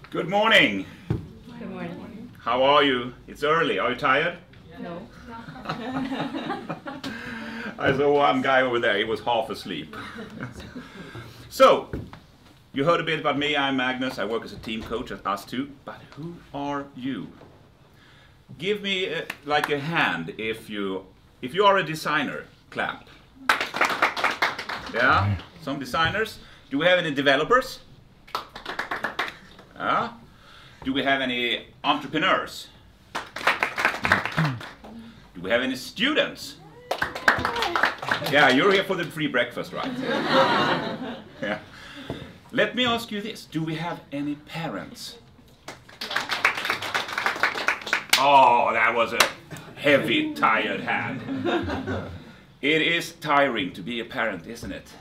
Good morning. Good morning. How are you? It's early. Are you tired? No. I saw one guy over there. He was half asleep. So, you heard a bit about me. I'm Magnus. I work as a team coach at Us2. But who are you? Give me like a hand if you are a designer. Clap. Yeah, some designers. Do we have any developers? Do we have any entrepreneurs? Do we have any students? Yeah, you're here for the free breakfast, right? Yeah. Let me ask you this. Do we have any parents? Oh, that was a heavy, tired hand. It is tiring to be a parent, isn't it?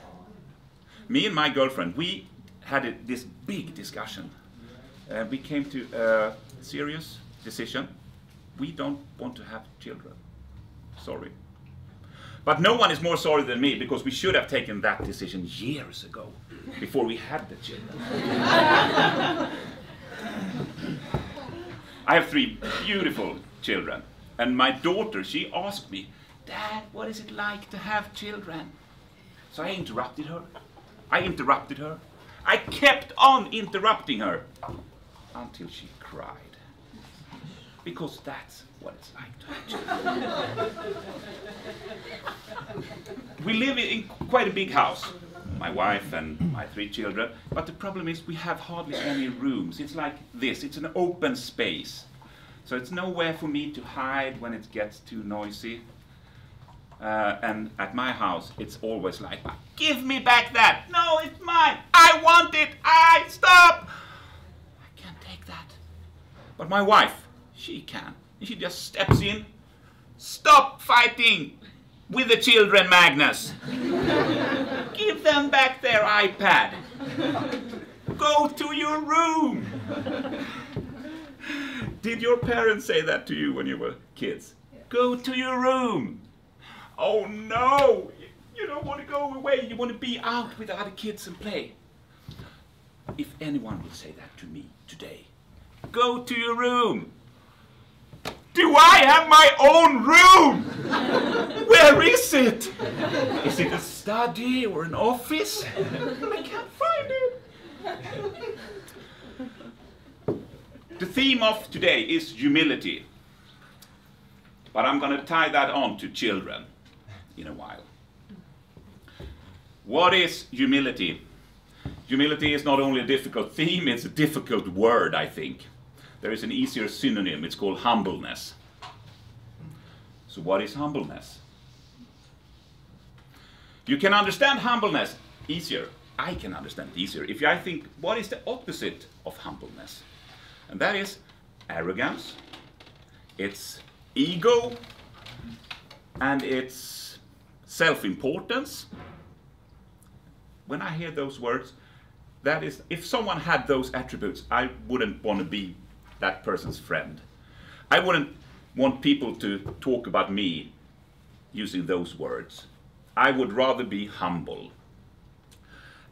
Me and my girlfriend, we had this big discussion. We came to a serious decision. We don't want to have children. Sorry. But no one is more sorry than me, because we should have taken that decision years ago, before we had the children. I have 3 beautiful children. And my daughter, she asked me, "Dad, what is it like to have children?" So I interrupted her. I kept on interrupting her until she cried. Because that's what it's like to have children. We live in quite a big house, my wife and my 3 children, but the problem is we have hardly any rooms. It's like this, it's an open space. So it's nowhere for me to hide when it gets too noisy. And at my house, it's always like, "Give me back that! No, it's mine! I want it! Stop! I can't take that." But my wife, she can. She just steps in. "Stop fighting with the children, Magnus. Give them back their iPad. Go to your room." Did your parents say that to you when you were kids? Go to your room. Oh no, you don't want to go away. You want to be out with the other kids and play. If anyone would say that to me today, go to your room. Do I have my own room? Where is it? Is it a study or an office? I can't find it. The theme of today is humility. But I'm going to tie that on to children in a while. What is humility? Humility is not only a difficult theme, it's a difficult word, I think. There is an easier synonym, it's called humbleness. So what is humbleness? You can understand humbleness easier. I can understand it easier if I think, what is the opposite of humbleness? And that is arrogance, it's ego, and it's self-importance. When I hear those words, that is, if someone had those attributes, I wouldn't want to be that person's friend. I wouldn't want people to talk about me using those words. I would rather be humble.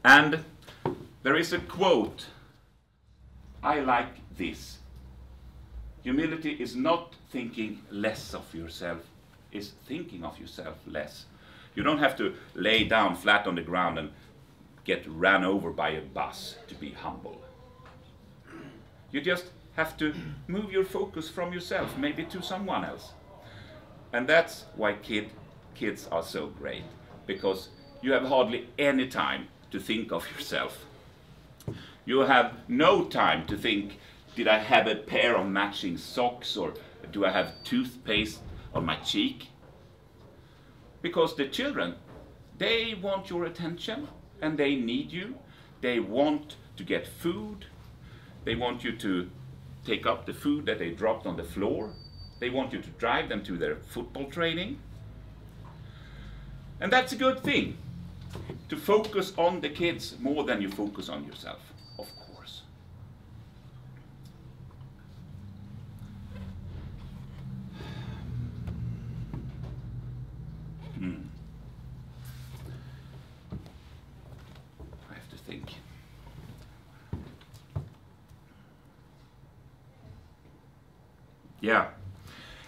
And there is a quote. I like this. Humility is not thinking less of yourself, it's thinking of yourself less. You don't have to lay down flat on the ground and get ran over by a bus to be humble. You just have to move your focus from yourself, maybe to someone else. And that's why kids are so great, because you have hardly any time to think of yourself. You have no time to think, did I have a pair of matching socks, or do I have toothpaste on my cheek? Because the children, they want your attention and they need you. They want to get food. They want you to take up the food that they dropped on the floor. They want you to drive them to their football training. And that's a good thing, to focus on the kids more than you focus on yourself, of course.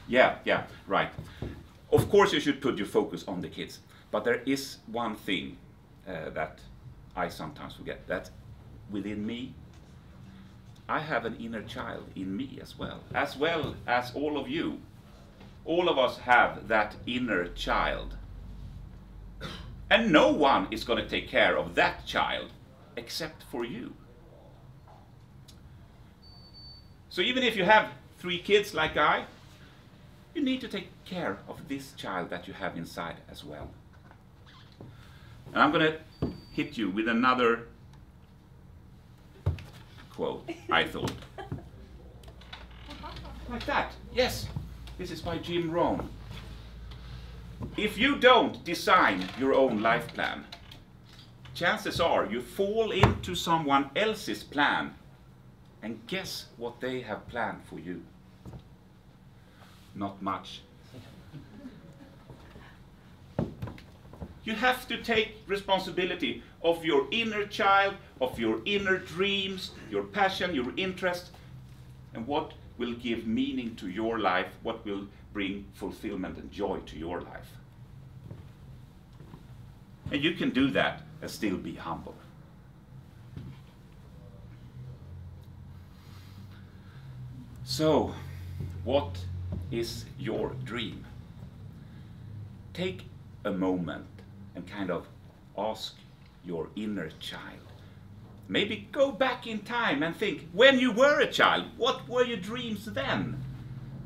Yeah, yeah, right. Of course you should put your focus on the kids, but there is one thing that I sometimes forget, that within me, I have an inner child in me as well as all of you. All of us have that inner child. And no one is going to take care of that child except for you. So even if you have 3 kids like I, you need to take care of this child that you have inside as well. And I'm going to hit you with another quote, I thought. Like that. Yes, this is by Jim Rohn. If you don't design your own life plan, chances are you fall into someone else's plan, and guess what they have planned for you? Not much. You have to take responsibility of your inner child, of your inner dreams, your passion, your interest, and what will give meaning to your life, what will bring fulfillment and joy to your life. And you can do that and still be humble. So, what is your dream? Take a moment and kind of ask your inner child. Maybe go back in time and think, when you were a child, what were your dreams then?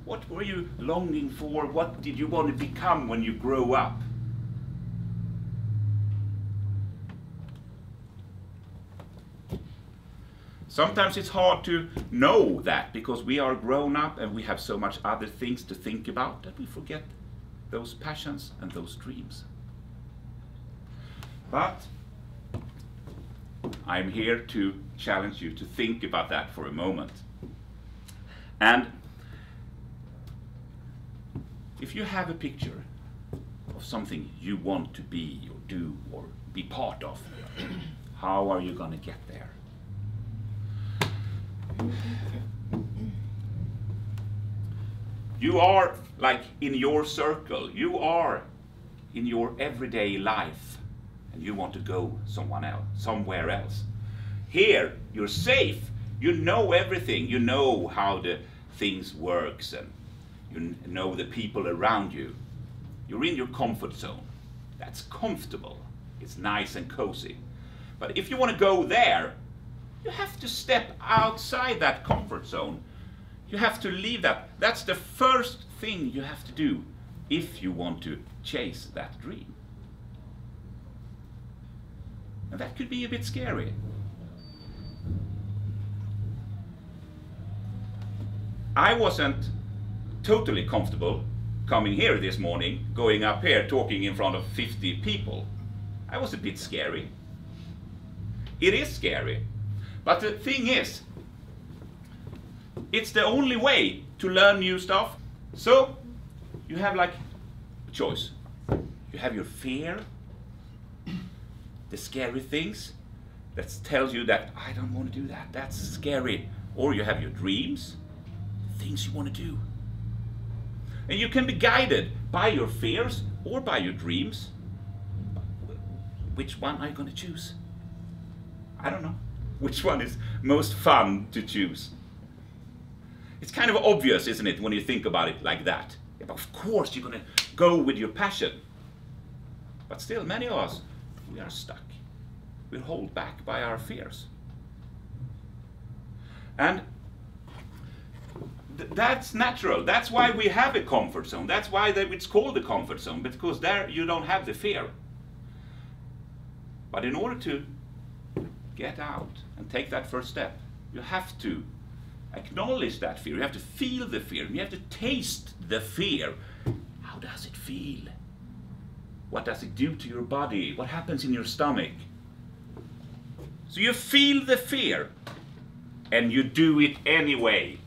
What were you longing for? What did you want to become when you grow up? Sometimes it's hard to know that because we are grown up and we have so much other things to think about that we forget those passions and those dreams. But I'm here to challenge you to think about that for a moment. And if you have a picture of something you want to be or do or be part of, how are you going to get there? You are like in your circle, you are in your everyday life, and you want to go somewhere else. Here, you're safe, you know everything, you know how the things works, and you know the people around you. You're in your comfort zone. That's comfortable, it's nice and cozy. But if you want to go there, you have to step outside that comfort zone. You have to leave that. That's the first thing you have to do if you want to chase that dream. And that could be a bit scary. I wasn't totally comfortable coming here this morning, going up here, talking in front of 50 people. I was a bit scary. It is scary. But the thing is, it's the only way to learn new stuff. So, you have like a choice. You have your fear, the scary things that tells you that I don't want to do that, that's scary. Or you have your dreams, things you want to do. And you can be guided by your fears or by your dreams. Which one are you going to choose? I don't know. Which one is most fun to choose? It's kind of obvious, isn't it, when you think about it like that? Yeah, of course you're going to go with your passion. But still, many of us, we are stuck. We're held back by our fears. And that's natural. That's why we have a comfort zone. That's why it's called a comfort zone, because there you don't have the fear. But in order to get out and take that first step, you have to acknowledge that fear. You have to feel the fear. You have to taste the fear. How does it feel? What does it do to your body? What happens in your stomach? So you feel the fear and you do it anyway.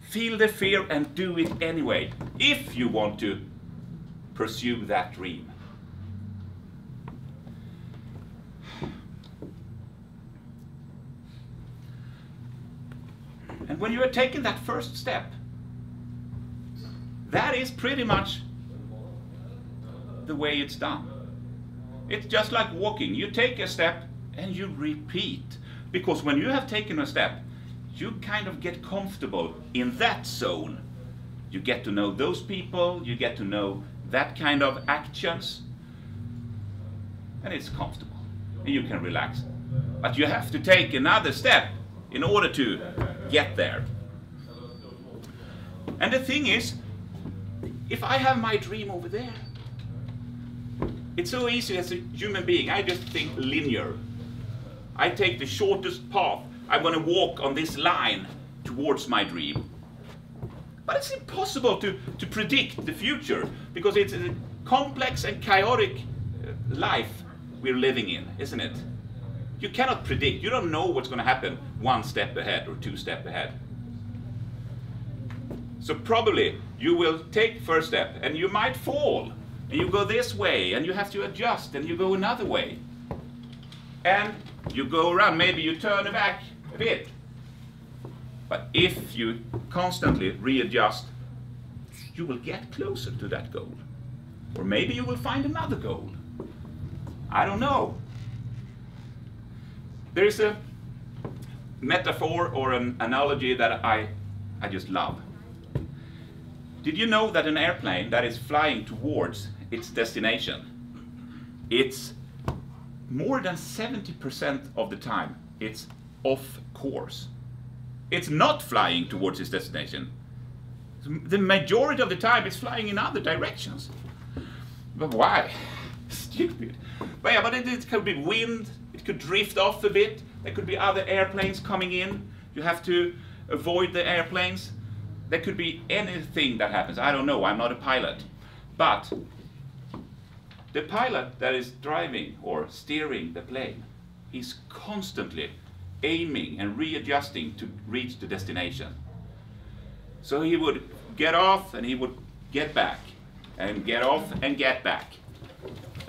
Feel the fear and do it anyway if you want to pursue that dream. And when you are taking that first step, that is pretty much the way it's done. It's just like walking. You take a step and you repeat. Because when you have taken a step, you kind of get comfortable in that zone. You get to know those people, you get to know that kind of actions, and it's comfortable, and you can relax. But you have to take another step in order to get there. And the thing is, if I have my dream over there, it's so easy as a human being. I just think linear. I take the shortest path. I'm going to walk on this line towards my dream. But it's impossible to predict the future, because it's a complex and chaotic life we're living in, isn't it? You cannot predict. You don't know what's going to happen one step ahead or two steps ahead. So probably you will take first step and you might fall, and you go this way and you have to adjust and you go another way. And you go around, maybe you turn back a bit. But if you constantly readjust, you will get closer to that goal. Or maybe you will find another goal. I don't know. There is a metaphor or an analogy that I just love. Did you know that an airplane that is flying towards its destination, it's more than 70% of the time it's off course. It's not flying towards its destination. The majority of the time it's flying in other directions. But why? Stupid. But yeah, but it could be wind, it could drift off a bit, there could be other airplanes coming in, you have to avoid the airplanes. There could be anything that happens. I don't know, I'm not a pilot. But the pilot that is driving or steering the plane, he's constantly aiming and readjusting to reach the destination. So he would get off and he would get back, and get off and get back.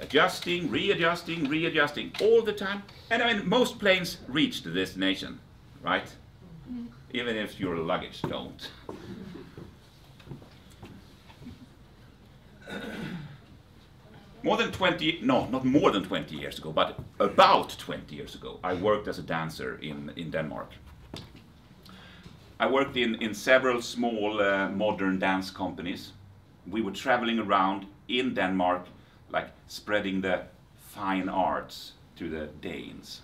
Adjusting, readjusting, readjusting all the time. And I mean, most planes reach the destination, right? Even if your luggage don't. More than 20, no, not more than 20 years ago, but about 20 years ago, I worked as a dancer in Denmark. I worked in several small modern dance companies. We were traveling around in Denmark, like spreading the fine arts to the Danes.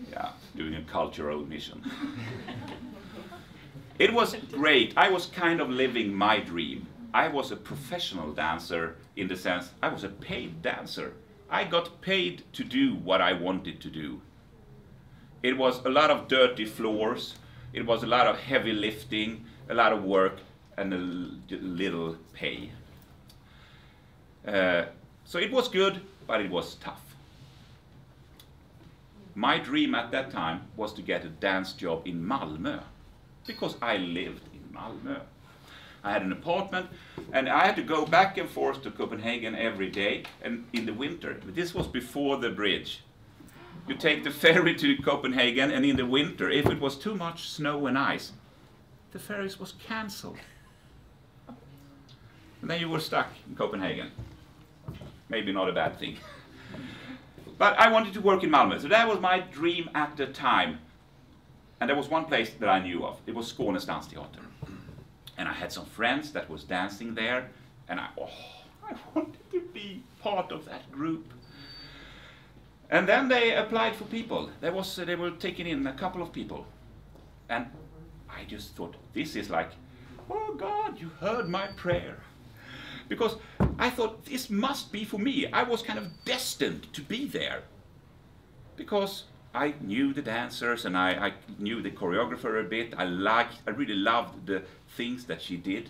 Yeah, doing a cultural mission. It was great. I was kind of living my dream. I was a professional dancer in the sense I was a paid dancer. I got paid to do what I wanted to do. It was a lot of dirty floors, it was a lot of heavy lifting, a lot of work, and a little pay. So it was good, but it was tough. My dream at that time was to get a dance job in Malmö, because I lived in Malmö. I had an apartment, and I had to go back and forth to Copenhagen every day, and in the winter. This was before the bridge. You take the ferry to Copenhagen, and in the winter, if it was too much snow and ice, the ferries was cancelled. And then you were stuck in Copenhagen. Maybe not a bad thing. But I wanted to work in Malmö, so that was my dream at the time. And there was one place that I knew of. It was Skånes Dansteater. And I had some friends that was dancing there, and I wanted to be part of that group. And then they applied for people. They were taking in a couple of people. And I just thought, this is like, oh God, you heard my prayer. Because I thought, this must be for me. I was kind of destined to be there. Because I knew the dancers and I knew the choreographer a bit. I really loved the things that she did.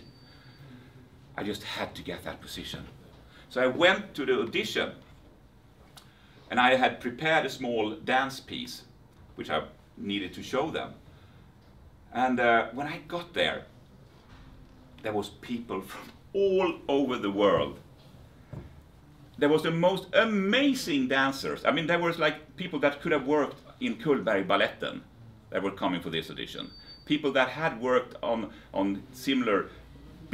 I just had to get that position. So I went to the audition, and I had prepared a small dance piece, which I needed to show them. And when I got there was people from all over the world. There was the most amazing dancers. I mean, there was like people that could have worked in Cullbergbaletten that were coming for this audition. People that had worked on similar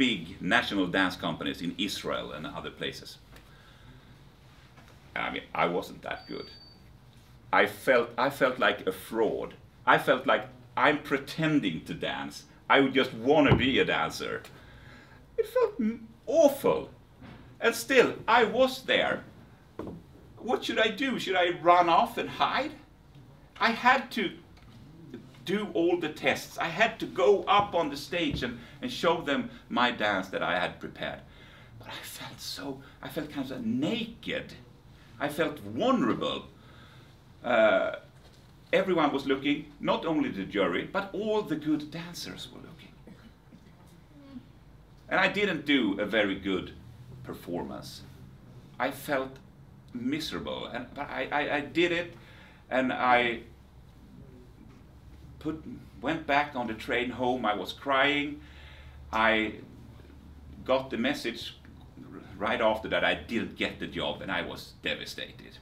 big national dance companies in Israel and other places. I mean, I wasn't that good. I felt like a fraud. I felt like I'm pretending to dance. I would just want to be a dancer. It felt awful. And still, I was there. What should I do? Should I run off and hide? I had to do all the tests. I had to go up on the stage and show them my dance that I had prepared. But I felt kind of naked. I felt vulnerable. Everyone was looking, not only the jury, but all the good dancers were looking. And I didn't do a very good performance. I felt miserable, but I did it, and I went back on the train home. I was crying. I got the message right after that I didn't get the job, and I was devastated.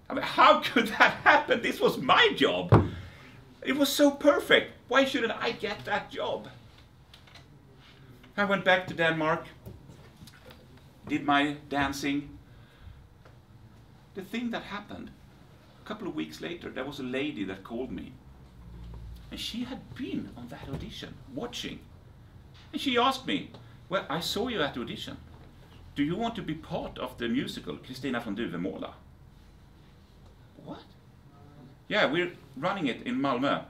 I mean, how could that happen? This was my job. It was so perfect. Why shouldn't I get that job? I went back to Denmark, did my dancing. The thing that happened, a couple of weeks later, there was a lady that called me. And she had been on that audition, watching. And she asked me, well, I saw you at the audition. Do you want to be part of the musical, Kristina från Duvemåla? What? Yeah, we're running it in Malmö,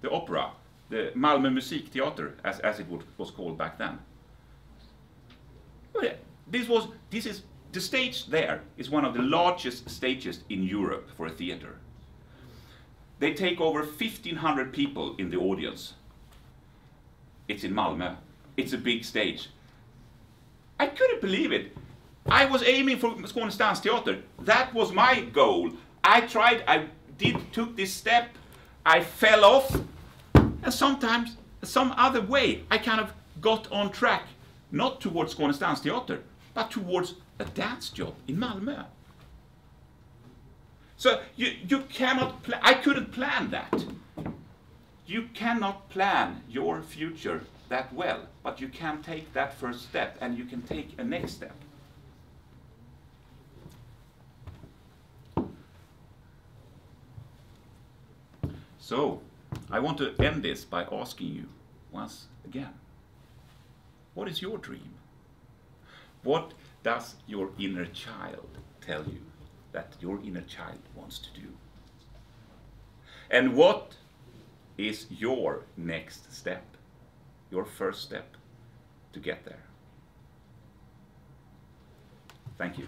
the opera, the Malmö Musikteater, as it was called back then. The stage there is one of the largest stages in Europe for a theater. They take over 1,500 people in the audience. It's in Malmö. It's a big stage. I couldn't believe it. I was aiming for Skånes Dansteater. That was my goal. I tried, took this step, I fell off, and sometimes, some other way, I kind of got on track, not towards Skånes Dansteater, but towards a dance job in Malmö. So you cannot, I couldn't plan that. You cannot plan your future that well, but you can take that first step, and you can take a next step. So, I want to end this by asking you once again, what is your dream? What does your inner child tell you that your inner child wants to do? And what is your next step, your first step to get there? Thank you.